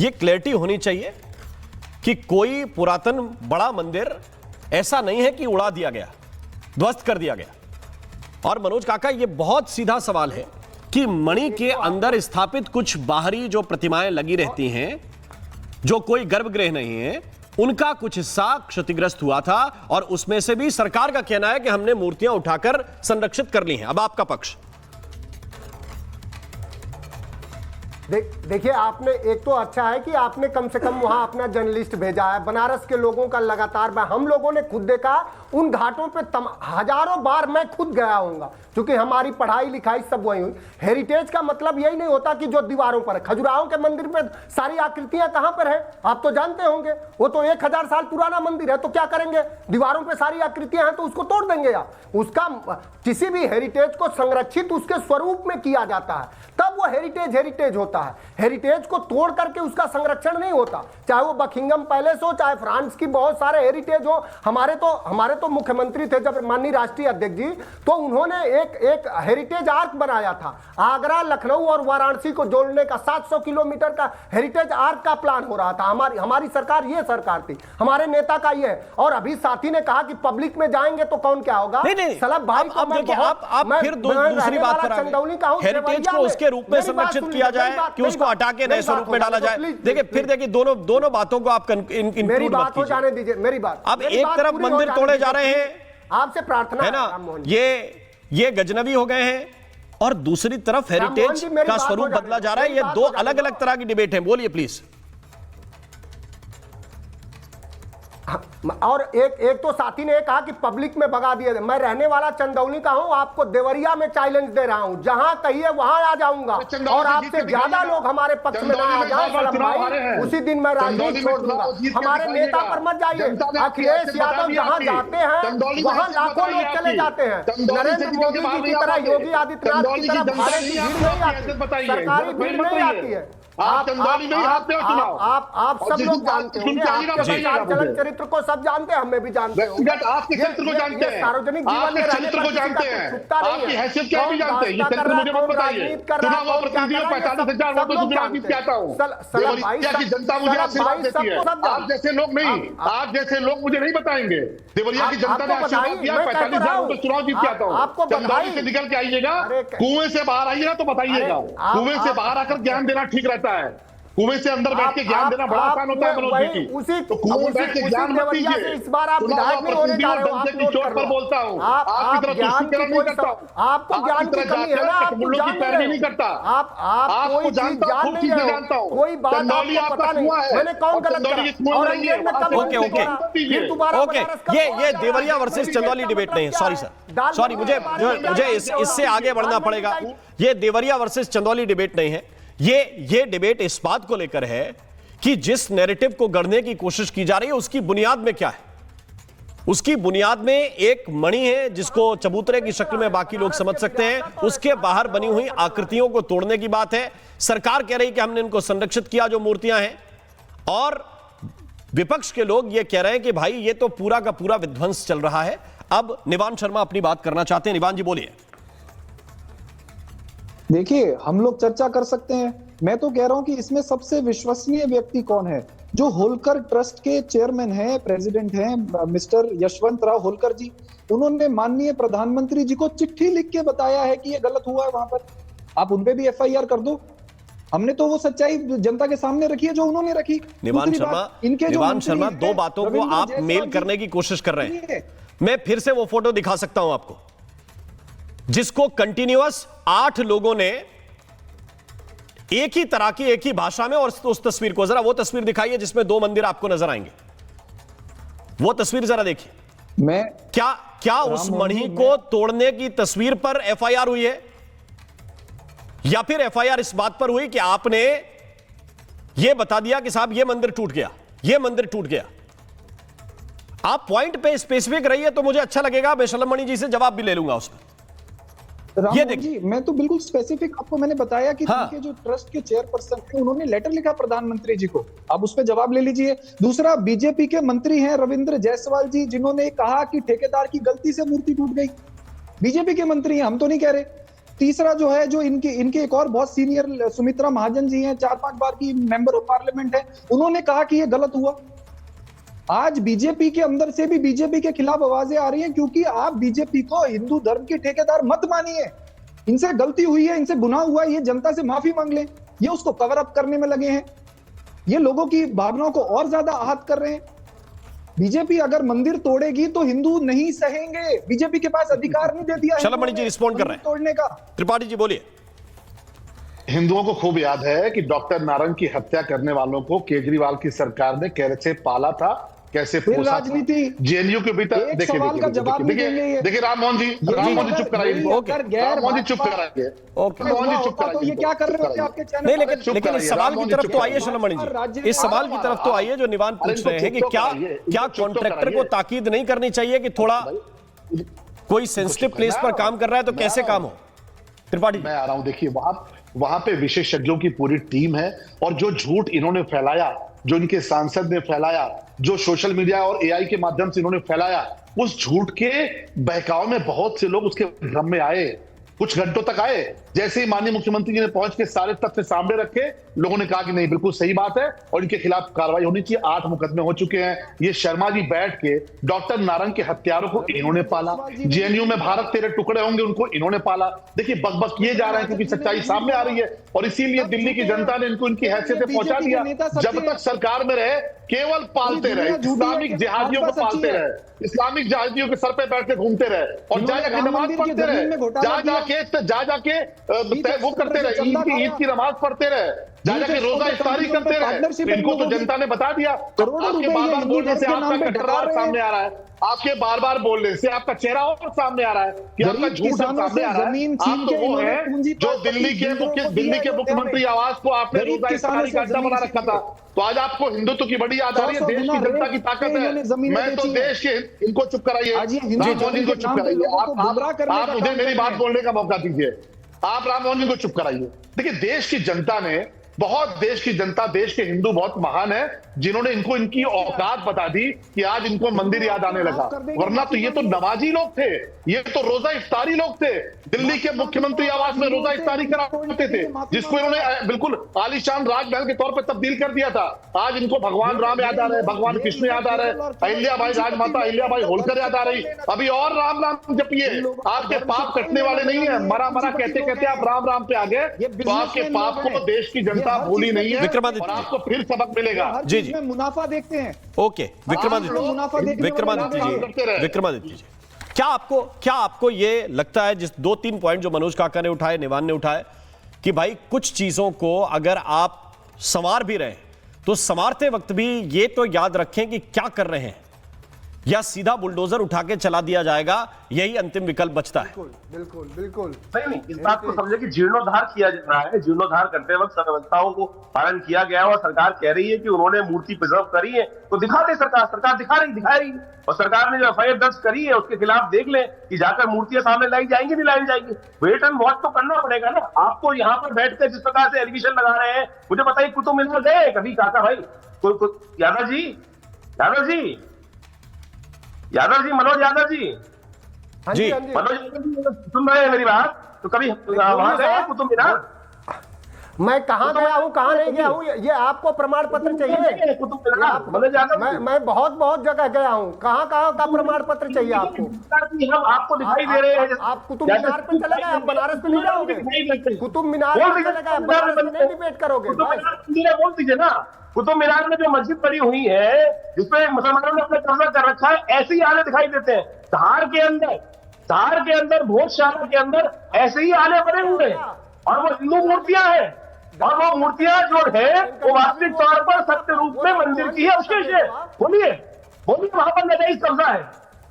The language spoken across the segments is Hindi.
ये क्लैरिटी होनी चाहिए कि कोई पुरातन बड़ा मंदिर ऐसा नहीं है कि उड़ा दिया गया, ध्वस्त कर दिया गया। और मनोज काका, ये बहुत सीधा सवाल है कि मणि के अंदर स्थापित कुछ बाहरी जो प्रतिमाएं लगी रहती हैं, जो कोई गर्भगृह नहीं है, उनका कुछ हिस्सा क्षतिग्रस्त हुआ था और उसमें से भी सरकार का कहना है कि हमने मूर्तियां उठाकर संरक्षित कर ली हैं। अब आपका पक्ष। देखिए, आपने एक तो अच्छा है कि आपने कम से कम वहां अपना जर्नलिस्ट भेजा है। बनारस के लोगों का लगातार हम लोगों ने खुद देखा उन घाटों पे हजारों बार मैं खुद गया हूंगा, क्योंकि हमारी पढ़ाई लिखाई सब वही हुई। हेरिटेज का मतलब यही नहीं होता कि जो दीवारों पर है। खजुराहो के मंदिर पे सारी आकृतियां कहां पर है आप तो जानते होंगे, वो तो 1000 साल पुराना मंदिर है, तो क्या करेंगे? दीवारों पे सारी आकृतियां हैं तो उसको तोड़ देंगे या उसका किसी भी हेरिटेज को संरक्षित उसके स्वरूप में किया जाता है, तब वो हेरिटेज होता है। हेरिटेज को तोड़ करके उसका संरक्षण नहीं होता, चाहे वो बकिंगम पैलेस हो, चाहे फ्रांस की बहुत सारे हेरिटेज हो। हमारे तो मुख्यमंत्री थे जब माननीय राष्ट्रीय अध्यक्ष जी, तो उन्होंने एक हेरिटेज आर्क बनाया था। आगरा, लखनऊ और वाराणसी को जोड़ने का 700 किलोमीटर का हेरिटेज आर्क का प्लान हो रहा था। हमारी सरकार, ये सरकार थी, हमारे नेता का ये। और अभी साथी ने कहा कि पब्लिक में जाएंगे तो कौन क्या होगा। सलाब भाई, अब देखिए, आप फिर दूसरी बात पर आ गए। हेरिटेज को उसके रूप में संरक्षित किया जाए कि उसको हटा के नए स्वरूप में डाला जाए। देखिए, फिर देखिए, दोनों बातों को आप मेरी बात हो जाने दीजिए, मेरी बात। अब एक तरफ मंदिर तोड़े जा रहे हैं, आपसे प्रार्थना है ना, ये गजनबी हो गए हैं, और दूसरी तरफ हेरिटेज का स्वरूप बदला जा रहा है। ये दो अलग अलग तरह की डिबेट है। बोलिए प्लीज। और एक तो साथी ने कहा कि पब्लिक में भगा दिया। मैं रहने वाला चंदौली का हूं, आपको देवरिया में चैलेंज दे रहा हूं, जहां कहिए वहां आ जाऊंगा और आपसे ज्यादा लोग हमारे पक्ष में ना आ जाए सलम भाई, उसी दिन मैं राजनीति छोड़ दूंगा। हमारे नेता पर मत जाइए। अखिलेश यादव जहां जाते हैं वहां लाखों लोग चले जाते हैं। नरेंद्र मोदी जी की तरह, योगी आदित्यनाथ की तरह भारत की भीड़ नहीं आती, सरकारी भीड़ नहीं आती है। आप सब लोग जानते हैं, चरित्र को सब जानते हैं, हमें भी जानते हैं। आपके चरित्र को जानते हैं, सार्वजनिक जीवन में चरित्र को जानते हैं, आपकी हैसियत क्या भी जानते हैं। ये चरित्र मुझे मत बताइए। चुनाव और प्रतिनिधियों 45,000 वोटों से चुनाव जीत के आता हूँ। देवरिया की जनता मुझे आशीर्वाद देती है। आप जैसे लोग नहीं, आप जैसे लोग मुझे नहीं बताएंगे। देवरिया की जनता ने आशीर्वाद दिया, 45,000 वोटों चुनाव जीत के आता हूँ। चंदौली से निकल के आइएगा, कुएं से बाहर आइएगा तो बताइएगा। कुएं से बाहर आकर ज्ञान देना ठीक रहता है, कुएं से अंदर बैठ के ज्ञान देना बड़ा आसान होता है मनोज जी। तो कुएं में बैठ के ज्ञान मत दीजिए। इस बार आप विधायक नहीं होने जा रहे हो, जनता की चोट पर बोलता हूं, आपकी तरह तुष्टिकरण नहीं करता हूं, आपको ज्ञान की कमी है ना, आप की पैरवी नहीं करता। आपको जानता हूं, खूब चीजें जानता हूं। कोई बात चंदौली आपका कुआं है, मैंने कौन गलत करा? ओके, ये देवरिया वर्सेस चंदौली डिबेट नहीं है। सॉरी, मुझे इससे आगे बढ़ना पड़ेगा। ये देवरिया वर्सेस चंदौली डिबेट नहीं है। ये डिबेट इस बात को लेकर है कि जिस नैरेटिव को गढ़ने की कोशिश की जा रही है उसकी बुनियाद में क्या है। उसकी बुनियाद में एक मणि है जिसको चबूतरे की शक्ल में बाकी लोग समझ सकते हैं, उसके बाहर बनी हुई आकृतियों को तोड़ने की बात है। सरकार कह रही कि हमने इनको संरक्षित किया जो मूर्तियां हैं, और विपक्ष के लोग ये कह रहे हैं कि भाई ये तो पूरा का पूरा विध्वंस चल रहा है। अब निवान शर्मा अपनी बात करना चाहते हैं। निवान जी बोलिए। देखिए, हम लोग चर्चा कर सकते हैं। मैं तो कह रहा हूं कि इसमें सबसे विश्वसनीय व्यक्ति कौन है? जो होलकर ट्रस्ट के चेयरमैन हैं, प्रेसिडेंट हैं, मिस्टर यशवंत राव होलकर जी। उन्होंने माननीय प्रधानमंत्री जी को चिट्ठी लिख के बताया है कि ये गलत हुआ है वहां पर। आप उन पे भी FIR कर दो। हमने तो वो सच्चाई जनता के सामने रखी है जो उन्होंने रखी। निवान शर्मा, दो बातों को आप मेल करने की कोशिश कर रहे हैं। मैं फिर से वो फोटो दिखा सकता हूं आपको, जिसको कंटिन्यूअस 8 लोगों ने एक ही तरह की, एक ही भाषा में, और उस तस्वीर को जरा, वो तस्वीर दिखाइए जिसमें 2 मंदिर आपको नजर आएंगे। वो तस्वीर जरा देखिए। मैं क्या उस मणि को तोड़ने की तस्वीर पर FIR हुई है, या फिर FIR इस बात पर हुई कि आपने यह बता दिया कि साहब ये मंदिर टूट गया, ये मंदिर टूट गया? आप पॉइंट पे स्पेसिफिक रहिए तो मुझे अच्छा लगेगा। मैं शलम मणि जी से जवाब भी ले लूंगा उसमें। ये देखिए, मैं तो बिल्कुल स्पेसिफिक आपको मैंने बताया कि उनके जो ट्रस्ट के चेयरपर्सन थे उन्होंने लेटर लिखा प्रधानमंत्री जी को। आप उस पर जवाब ले लीजिए। दूसरा, बीजेपी के मंत्री हैं रविंद्र जायसवाल जी, जिन्होंने कहा कि ठेकेदार की गलती से मूर्ति टूट गई। बीजेपी के मंत्री हैं, हम तो नहीं कह रहे। तीसरा जो है, जो इनके एक और बहुत सीनियर सुमित्रा महाजन जी हैं, 4-5 बार की मेंबर ऑफ पार्लियामेंट है, उन्होंने कहा कि ये गलत हुआ। आज बीजेपी के अंदर से भी बीजेपी के खिलाफ आवाजें आ रही हैं, क्योंकि आप बीजेपी को हिंदू धर्म के ठेकेदार मत मानिए। इनसे गलती हुई है, इनसे गुनाह हुआ है, ये जनता से माफी मांग लें। ये उसको कवर अप करने में लगे हैं, ये लोगों की भावनाओं को और ज्यादा आहत कर रहे हैं। बीजेपी अगर मंदिर तोड़ेगी तो हिंदू नहीं सहेंगे, बीजेपी के पास अधिकार नहीं दे दिया शलमणि जी रिस्पॉन्ड कर रहे हैं तोड़ने का। त्रिपाठी जी बोलिए। हिंदुओं को खूब याद है कि डॉक्टर नारंग की हत्या करने वालों को केजरीवाल की सरकार ने कैसे पाला था, कैसे पोसा राजनीति जेएनयू के भीतर। देखिए देखिए राम मोहन जी चुप कराइए, राम मोहन जी चुप कराइए, राम मोहन जी चुप कराइए। ये क्या कर रहे थे आपके चैनल? नहीं, लेकिन इस सवाल की तरफ तो आइए शलमणि जी, इस सवाल की तरफ तो आइए जो निवान पूछ रहे हैं कि क्या कॉन्ट्रैक्टर को ताकीद नहीं करनी चाहिए कि थोड़ा कोई सेंसिटिव प्लेस पर काम कर रहा है तो कैसे काम हो? त्रिपाठी मैं आ रहा हूं, देखिए वहां पे विशेषज्ञों की पूरी टीम है, और जो झूठ इन्होंने फैलाया, जो इनके सांसद ने फैलाया, जो सोशल मीडिया और एआई के माध्यम से इन्होंने फैलाया, उस झूठ के बहकाव में बहुत से लोग उसके भ्रम में आए, कुछ घंटों तक आए। जैसे ही माननीय मुख्यमंत्री जी ने पहुंच के सारे तथ्य सामने रखे, लोगों ने कहा कि नहीं बिल्कुल सही बात है और इनके खिलाफ कार्रवाई होनी चाहिए। 8 मुकदमे हो चुके हैं। ये शर्मा जी बैठ के डॉक्टर नारंग के हत्यारों को इन्होंने पाला, जेएनयू में भारत तेरे टुकड़े होंगे उनको इन्होंने पाला। देखिए बक किए जा रहे हैं क्योंकि सच्चाई सामने आ रही है, और इसीलिए दिल्ली की जनता ने इनको इनकी हैसियत पे पहुंचा दिया। जब तक सरकार में रहे केवल पालते रहे, इस्लामिक जिहादियों को पालते रहे, इस्लामिक जिहादियों के सर पे बैठ के घूमते रहे, और जा जाके नमाज पढ़ते रहे, जा जाके वो करते रहे, ईद की नमाज पढ़ते रहे, जा जाके रोजा इफ्तारी करते रहे। इनको तो जनता ने बता दिया। आपके बार-बार बोलने से आपका कट्टरवाद सामने आ रहा है, आपके बार-बार बोलने से आपका चेहरा और सामने आ रहा है कि आपका झूठ सामने आ रहा है। आप तो वो है जो दिल्ली के मुख्यमंत्री आवास को आपने रोजा इफ्तारी का अड्डा बना रखा था। तो आज आपको हिंदुत्व की बड़ी याद आ रही है, देश की जनता की ताकत है। मैं तो देश के, इनको चुप कराइए, राम मोहन जी को चुप कराइए। आप मुझे मेरी बात बोलने का मौका दीजिए, आप राम मोहन जी को चुप कराइए। देखिए देश की जनता ने, देश की जनता, देश के हिंदू बहुत महान है, जिन्होंने इनको इनकी औकात बता दी कि आज इनको मंदिर याद आने लगा, वरना तो ये तो नमाजी लोग थे, ये तो रोजा इफ्तारी लोग थे। दिल्ली के मुख्यमंत्री आवास में रोजा इफ्तारी कराते थे, जिसको इन्होंने बिल्कुल आलीशान राजमहल के तौर पर तब्दील कर दिया था। आज इनको भगवान राम याद आ रहे हैं, भगवान कृष्ण याद आ रहे हैं, अहिल्याबाई राजमाता अहिल्याबाई होलकर याद आ रही। अभी और राम राम जपिए, आपके पाप कटने वाले नहीं है। मरा कहते कहते आप राम राम पे आ गए, तो आपके पाप को देश की जनता भूली नहीं है, और आपको फिर सबक मिलेगा। जी जी, मुनाफा देखते हैं। ओके विक्रमादित्य जी, क्या आपको ये लगता है, जिस 2-3 पॉइंट जो मनोज काका ने उठाए, निवान ने उठाए, कि भाई कुछ चीजों को अगर आप संवार भी रहे तो संवारते वक्त भी ये तो याद रखें कि क्या कर रहे हैं, या सीधा बुलडोजर उठा के चला दिया जाएगा, यही अंतिम विकल्प बचता है। बिल्कुल नहीं, इस बात को समझे कि जीर्णोद्धार किया जा रहा है। जीर्णोद्धार करते वक्त व्यवस्थाओं को पालन किया गया, और सरकार कह रही है कि उन्होंने मूर्ति प्रिजर्व करी है, तो दिखा दे सरकार दिखा रही, और सरकार ने जो एफआईआर दर्ज करी है उसके खिलाफ देख ले कि जाकर मूर्तियां सामने लाई जाएंगी नहीं लाई जाएंगी। वेट एंड वॉच तो करना पड़ेगा ना। आपको यहाँ पर बैठकर जिस प्रकार से एलिगेशन लगा रहे हैं, मुझे बताइए कुतुब मीनार गए कभी काका भाई? यादव जी, मनोज यादव जी, जी मनोज सुन रहे हैं मेरी बात? तो कभी वहां गए कुतुब मीनार? मैं कहां गया हूं, कहां नहीं गया हूं, ये आपको प्रमाण पत्र चाहिए? मैं बहुत जगह गया हूं, कहां का प्रमाण पत्र चाहिए आपको? हम आपको दिखाई दे रहे हैं। आप कुतुब मीनार पे चले गए, आप बनारस पे नहीं जाओगे? कुतुब मीनार पे चले गए, बनारस में नहीं डिबेट करोगे? बोल दीजिए ना, कुतुब मीनार में जो मस्जिद बनी हुई है जिसपे मुसलमानों ने अपना कब्जा कर रखा है, ऐसे ही आले दिखाई देते हैं। धार के अंदर भोजशाला के अंदर ऐसे ही आले बने हुए हैं, और वो हिंदू मूर्तियां हैं, और वो मूर्तियां जो है वो वास्तविक तौर पर सत्य रूप में मंदिर की है, अवशेष है। बोलिए वहां पर नाजायज कब्जा है,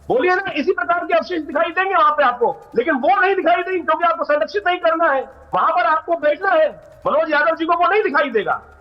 बोलिए ना, इसी प्रकार के अवशेष दिखाई देंगे वहां पे आपको, लेकिन वो नहीं दिखाई देंगे क्योंकि आपको संरक्षित नहीं करना है, वहां पर आपको बैठना है। मनोज यादव जी को वो नहीं दिखाई देगा।